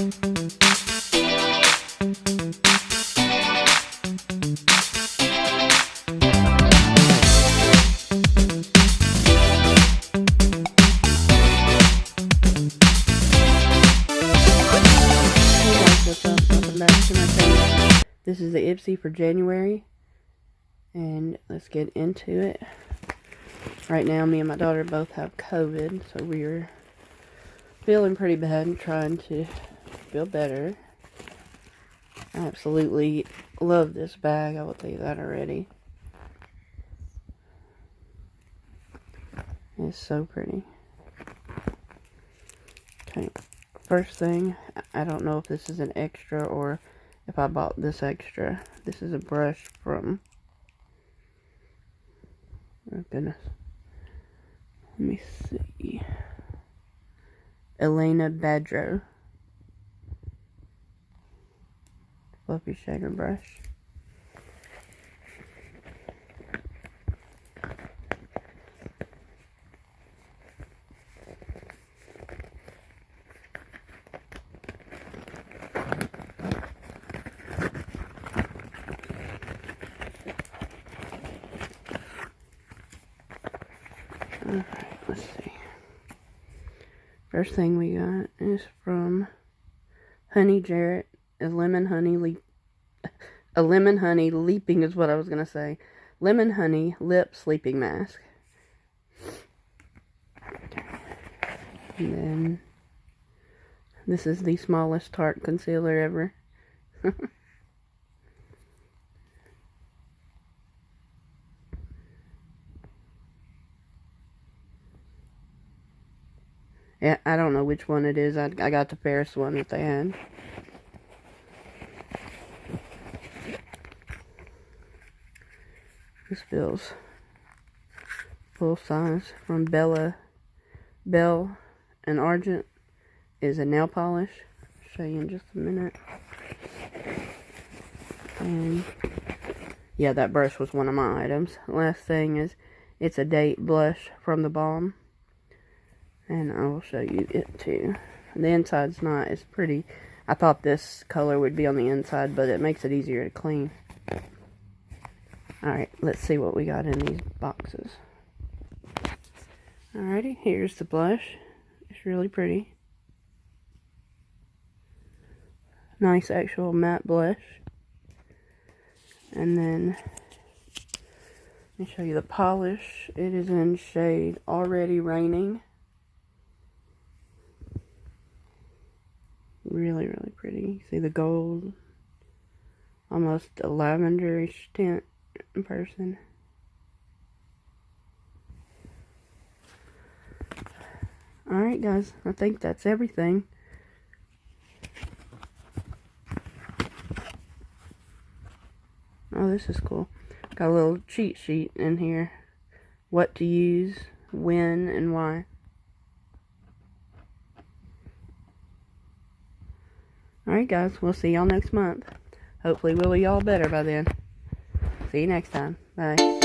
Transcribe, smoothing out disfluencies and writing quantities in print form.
This is the Ipsy for January, and let's get into it. Right now, me and my daughter both have COVID, so we're feeling pretty bad and trying to feel better. I absolutely love this bag, I will tell you that already. It's so pretty. Okay, first thing, I don't know if this is an extra or if I bought this extra. This is a brush from, oh goodness, let me see, Elena Badro. Fluffy shaker brush. Alright, let's see. First thing we got is from Honey Jarrett, a lemon honey leaping is what I was gonna say. Lemon honey lip sleeping mask. And then this is the smallest Tarte concealer ever. Yeah, I don't know which one it is. I got the Paris one that they had. This feels full size from Bell and Argent. Is a nail polish. I'll show you in just a minute. And yeah, that brush was one of my items. Last thing is, it's a date blush from the Balm. And I will show you it too. The inside's not as pretty. I thought this color would be on the inside, but it makes it easier to clean. Alright, let's see what we got in these boxes. Alrighty, here's the blush. It's really pretty. Nice actual matte blush. And then, let me show you the polish. It is in shade Already Raining. Really, really pretty. See the gold? Almost a lavenderish tint in person. Alright guys, I think that's everything. Oh, this is cool. Got a little cheat sheet in here. What to use, when, and why. Alright guys, we'll see y'all next month. Hopefully we'll be all better by then. See you next time. Bye.